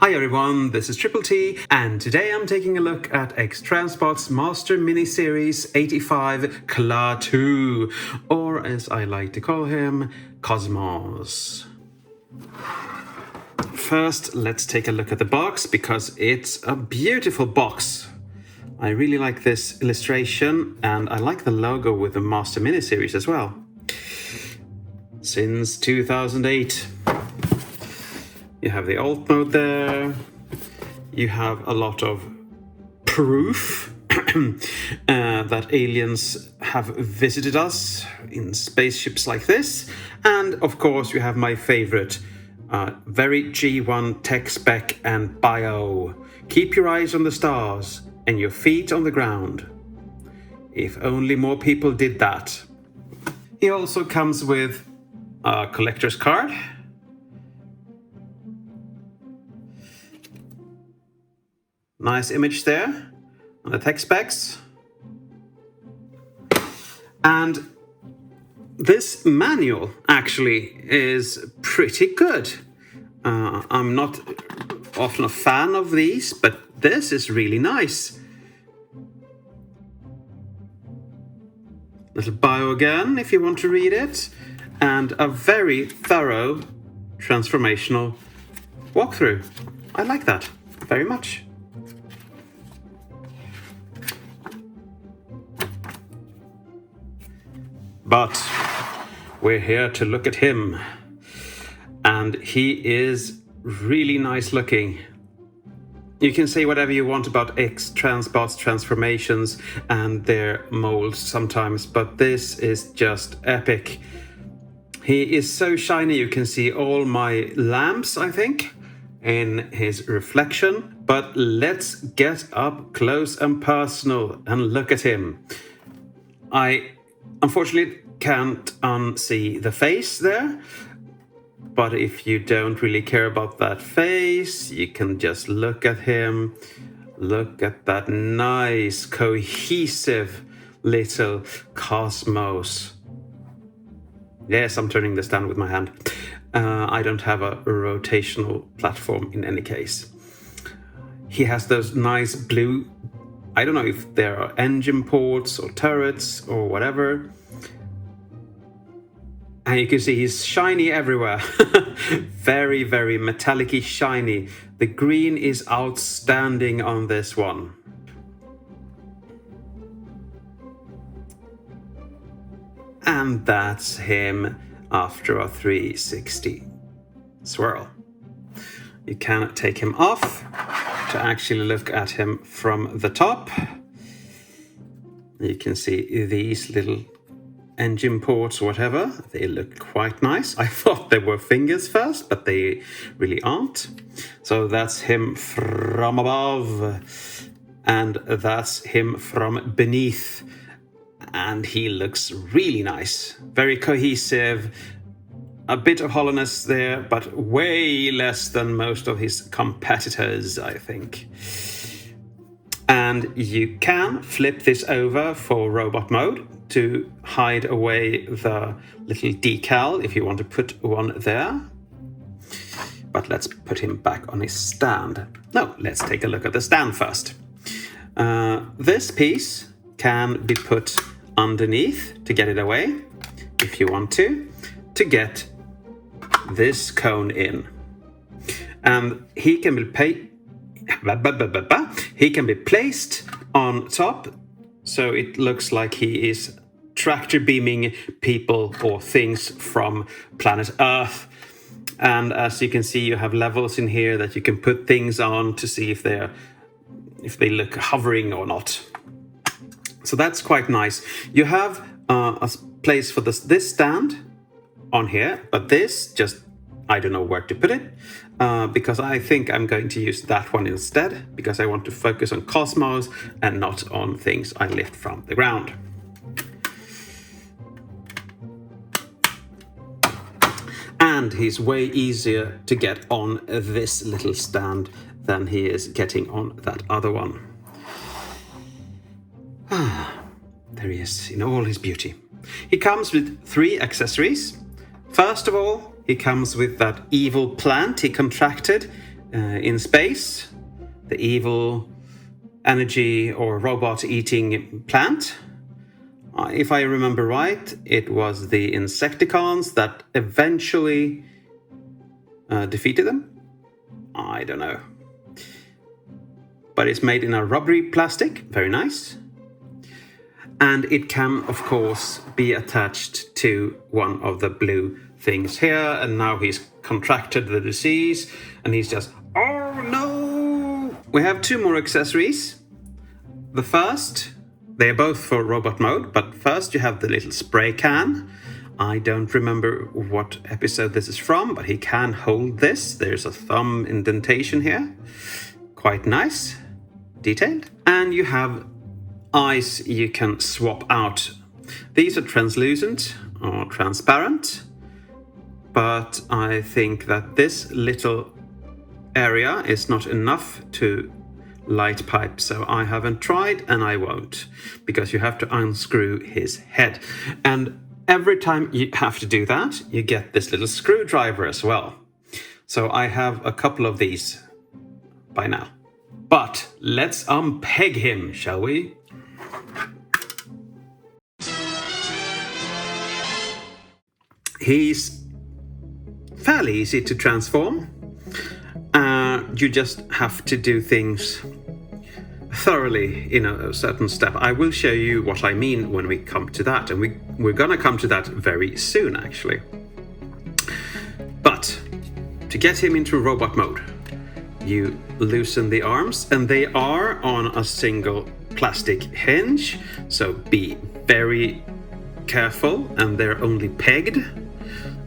Hi everyone, this is Triple T, and today I'm taking a look at X-Transbots Master Miniseries 85 Klaatu, or as I like to call him, Kosmos. First, let's take a look at the box, because it's a beautiful box. I really like this illustration, and I like the logo with the Master Miniseries as well. Since 2008. You have the alt mode there. You have a lot of proof that aliens have visited us in spaceships like this. And of course, you have my favorite, very G1 tech spec and bio. Keep your eyes on the stars and your feet on the ground. If only more people did that. He also comes with a collector's card. Nice image there on the tech specs. And this manual actually is pretty good. I'm not often a fan of these, but this is really nice. Little bio again if you want to read it. And a very thorough transformational walkthrough. I like that very much. But we're here to look at him, and he is really nice looking. You can say whatever you want about X-Transbots transformations and their molds sometimes, but this is just epic. He is so shiny you can see all my lamps, I think, in his reflection. But let's get up close and personal and look at him. I unfortunately can't unsee the face there, but if you don't really care about that face, you can just look at him. Look at that nice, cohesive little Kosmos. Yes, I'm turning this down with my hand. I don't have a rotational platform in any case. He has those nice blue, I don't know if there are engine ports or turrets or whatever. And you can see he's shiny everywhere. Very, very metallic-y shiny. The green is outstanding on this one. And that's him after a 360 swirl. You can take him off to actually look at him from the top. You can see these little engine ports or whatever. They look quite nice. I thought they were fingers first, but they really aren't. So that's him from above, and that's him from beneath. And he looks really nice, very cohesive. A bit of hollowness there, but way less than most of his competitors, I think. And you can flip this over for robot mode to hide away the little decal if you want to put one there. But let's put him back on his stand. No, let's take a look at the stand first. This piece can be put underneath to get it away, if you want to get this cone in. And he can be placed on top, so it looks like he is tractor beaming people or things from planet Earth. And as you can see, you have levels in here that you can put things on to see if they look hovering or not. So that's quite nice. You have a place for this stand on here, but this just, I don't know where to put it, because I think I'm going to use that one instead, because I want to focus on Kosmos and not on things I lift from the ground. And he's way easier to get on this little stand than he is getting on that other one. There he is in all his beauty. He comes with 3 accessories. First of all, he comes with that evil plant he contracted in space, the evil energy or robot-eating plant. If I remember right, it was the Insecticons that eventually defeated them. I don't know. But it's made in a rubbery plastic, very nice. And it can, of course, be attached to one of the blue things here. And now he's contracted the disease and he's just, oh no! We have 2 more accessories. The first, they're both for robot mode, but first you have the little spray can. I don't remember what episode this is from, but he can hold this. There's a thumb indentation here. Quite nice. Detailed. And you have eyes you can swap out. These are translucent or transparent, but I think that this little area is not enough to light pipe, so I haven't tried and I won't, because you have to unscrew his head. And every time you have to do that, you get this little screwdriver as well. So I have a couple of these by now. But let's unpeg him, shall we? He's fairly easy to transform. You just have to do things thoroughly in a certain step. I will show you what I mean when we come to that, and we're gonna come to that very soon, actually. But to get him into robot mode, you loosen the arms, and they are on a single plastic hinge, so be very careful, and they're only pegged,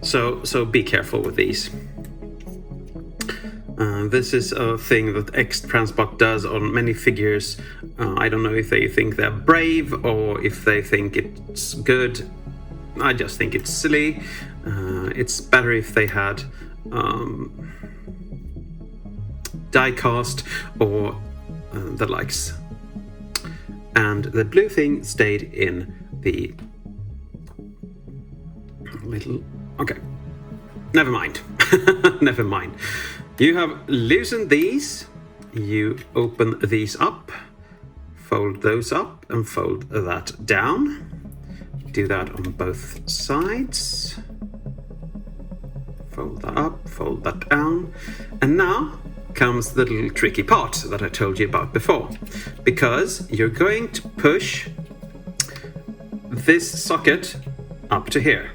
so be careful with these. This is a thing that X-Transbot does on many figures. I don't know if they think they're brave or if they think it's good. I just think it's silly. It's better if they had die-cast or the likes. And the blue thing stayed in the little... Okay, never mind. Never mind. You have loosened these. You open these up, fold those up and fold that down. Do that on both sides. Fold that up, fold that down. And now comes the little tricky part that I told you about before, because you're going to push this socket up to here.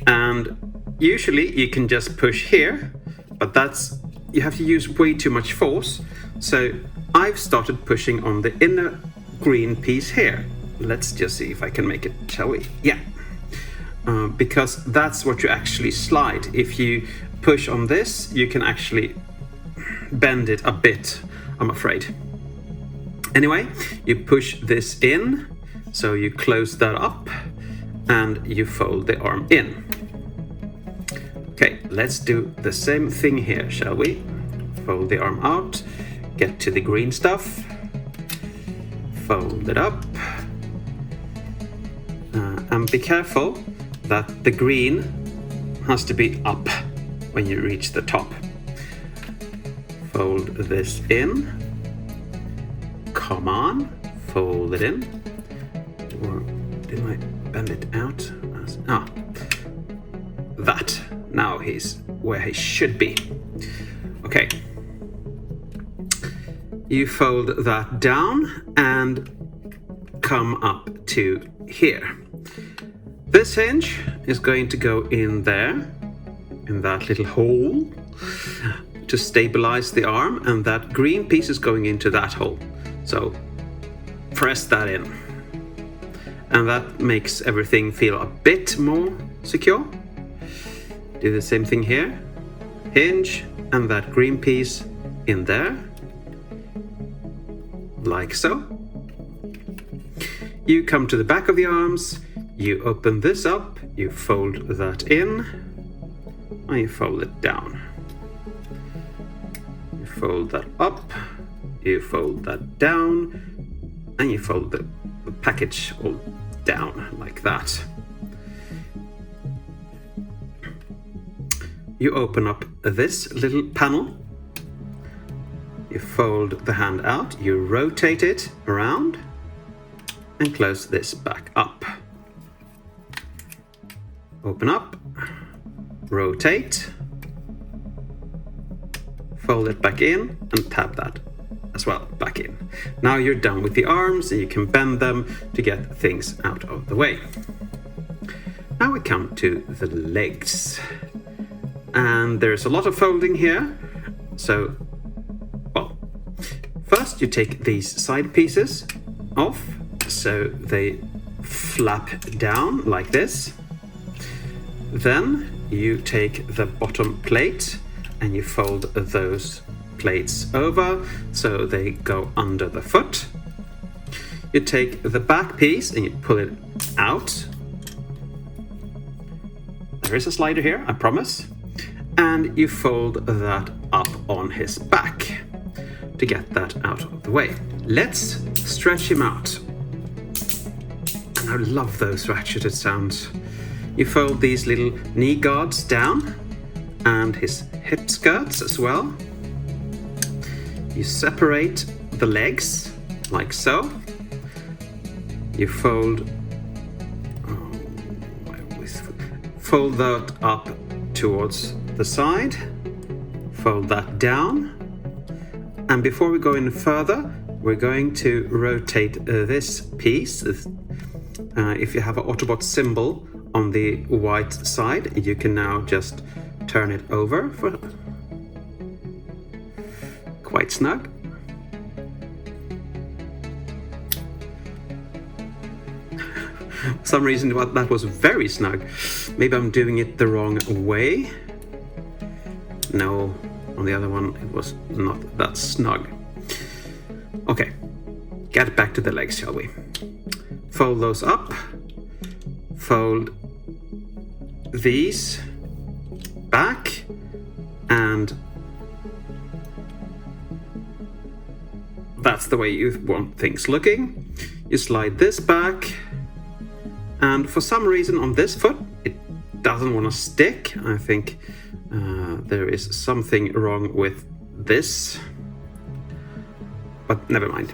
And usually you can just push here, but you have to use way too much force. So I've started pushing on the inner green piece here. Let's just see if I can make it, shall we? Yeah. Because that's what you actually slide. If you push on this, you can actually bend it a bit, I'm afraid. Anyway, you push this in, so you close that up and you fold the arm in. Okay, let's do the same thing here, shall we? Fold the arm out, get to the green stuff, fold it up, and be careful that the green has to be up when you reach the top. Fold this in. Come on, fold it in. Or did I bend it out? That. Now he's where he should be. Okay. You fold that down and come up to here. This hinge is going to go in there, in that little hole, to stabilize the arm, and that green piece is going into that hole. So press that in. And that makes everything feel a bit more secure. Do the same thing here. Hinge and that green piece in there. Like so. You come to the back of the arms, you open this up, you fold that in, and you fold it down. You fold that up, you fold that down, and you fold the package all down like that. You open up this little panel you fold the hand out, you rotate it around and close this back up. Open up, rotate, fold it back in and tab that as well back in. Now you're done with the arms and you can bend them to get things out of the way. Now we come to the legs. And there's a lot of folding here. So, well, first you take these side pieces off so they flap down like this. Then you take the bottom plate and you fold those plates over so they go under the foot. You take the back piece and you pull it out. There is a slider here, I promise. And you fold that up on his back to get that out of the way. Let's stretch him out. And I love those ratcheted sounds. You fold these little knee guards down and his hip skirts as well. You separate the legs like so. You fold that up towards the side, fold that down, and before we go any further, we're going to rotate this piece. If you have an Autobot symbol on the white side, you can now just turn it over for quite snug. For some reason that was very snug. Maybe I'm doing it the wrong way. No, on the other one it was not that snug. Okay, get back to the legs, shall we? Fold those up. Fold these back and that's the way you want things looking. You slide this back. And for some reason on this foot, it doesn't want to stick. I think there is something wrong with this. But never mind.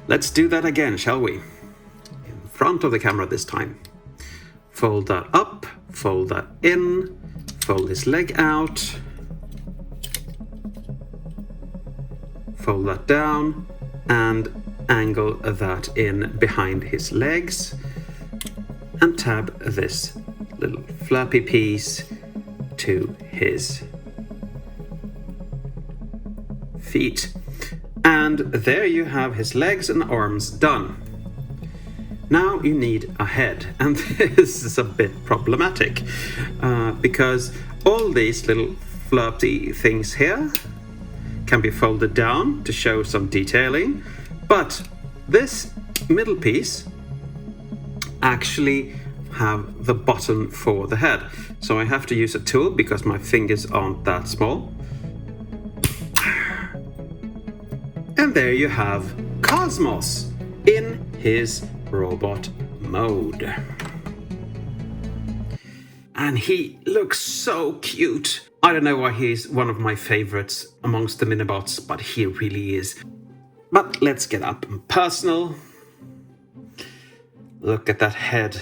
Let's do that again, shall we? In front of the camera this time. Fold that up, fold that in, fold his leg out. Fold that down and angle that in behind his legs and tab this little flappy piece to his feet. And there you have his legs and arms done. Now you need a head, and this is a bit problematic because all these little floppy things here can be folded down to show some detailing. But this middle piece actually have the button for the head. So I have to use a tool because my fingers aren't that small. And there you have Kosmos in his robot mode. And he looks so cute. I don't know why he's one of my favorites amongst the Minibots, but he really is. But let's get up and personal. Look at that head.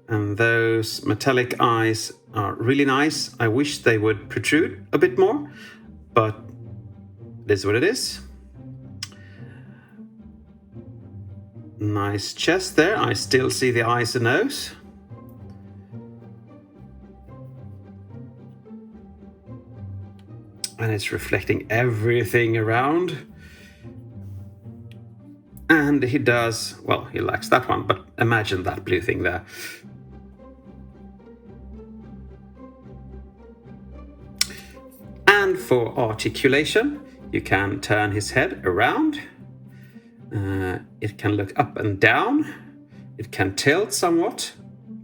And those metallic eyes are really nice. I wish they would protrude a bit more, but it is what it is. Nice chest there. I still see the eyes and nose. And it's reflecting everything around. And he does, well, he lacks that one, but imagine that blue thing there. And for articulation, you can turn his head around. It can look up and down. It can tilt somewhat,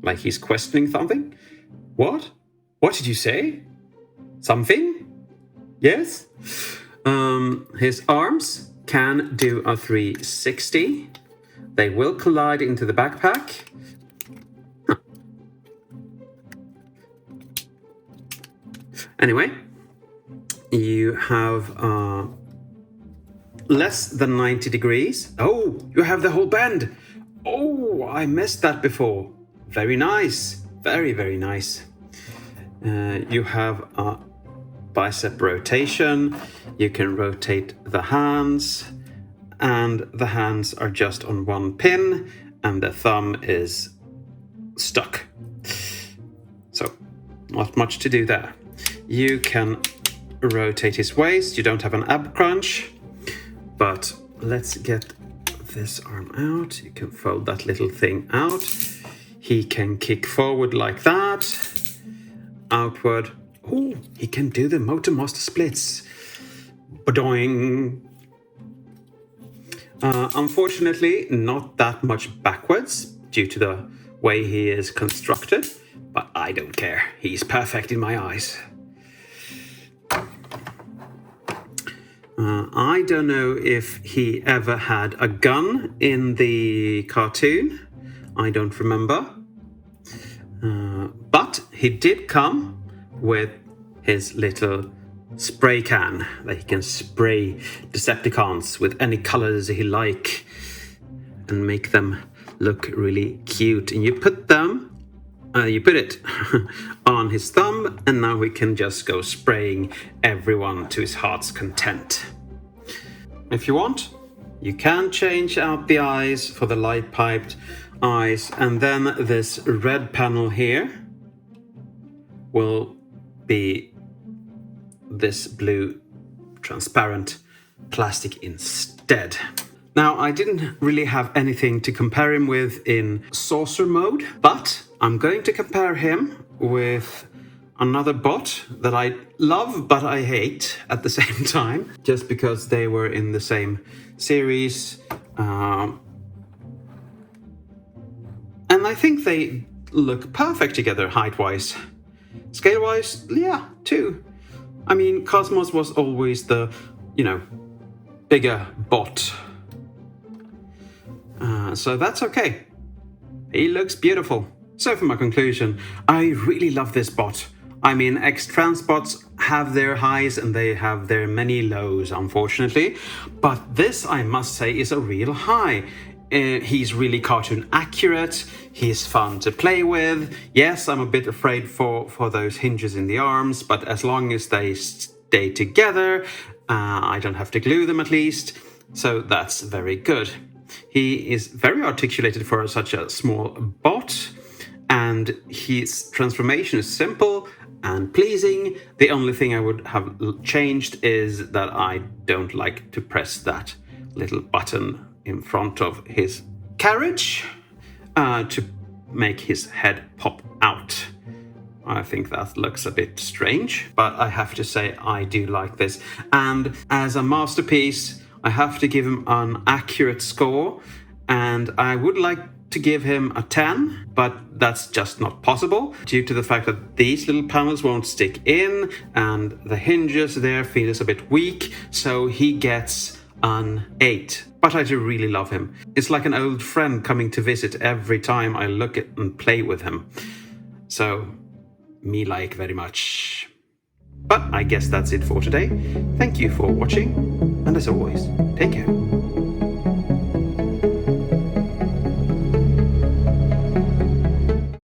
like he's questioning something. What? What did you say? Something? Yes? His arms can do a 360. They will collide into the backpack. Anyway, you have less than 90 degrees. Oh, you have the whole bend. Oh, I missed that before. Very nice. Very, very nice. You have a bicep rotation. You can rotate the hands, and the hands are just on one pin, and the thumb is stuck. So, not much to do there. You can rotate his waist. You don't have an ab crunch, but let's get this arm out. You can fold that little thing out. He can kick forward like that, outward. Oh, he can do the motor master splits. Badoing. Unfortunately, not that much backwards due to the way he is constructed, but I don't care. He's perfect in my eyes. I don't know if he ever had a gun in the cartoon. I don't remember. But he did come with his little spray can that he can spray Decepticons with any colors he like and make them look really cute. And you put it on his thumb, and now we can just go spraying everyone to his heart's content. If you want, you can change out the eyes for the light-piped eyes, and then this red panel here will be this blue transparent plastic instead. Now, I didn't really have anything to compare him with in saucer mode, but I'm going to compare him with another bot that I love but I hate at the same time, just because they were in the same series. And I think they look perfect together height-wise. Scale-wise, yeah, too. I mean, Kosmos was always the, bigger bot. So that's okay. He looks beautiful. So for my conclusion, I really love this bot. I mean, X-Transbots have their highs and they have their many lows, unfortunately. But this, I must say, is a real high. He's really cartoon accurate. He's fun to play with. Yes, I'm a bit afraid for those hinges in the arms, but as long as they stay together, I don't have to glue them at least. So that's very good. He is very articulated for such a small bot, and his transformation is simple and pleasing. The only thing I would have changed is that I don't like to press that little button in front of his carriage to make his head pop out. I think that looks a bit strange, but I have to say I do like this. And as a masterpiece, I have to give him an accurate score, and I would like to give him a 10, but that's just not possible due to the fact that these little panels won't stick in and the hinges there feels a bit weak, so he gets an 8. But I do really love him. It's like an old friend coming to visit every time I look at and play with him. So, me like very much. But I guess that's it for today. Thank you for watching, and as always, take care.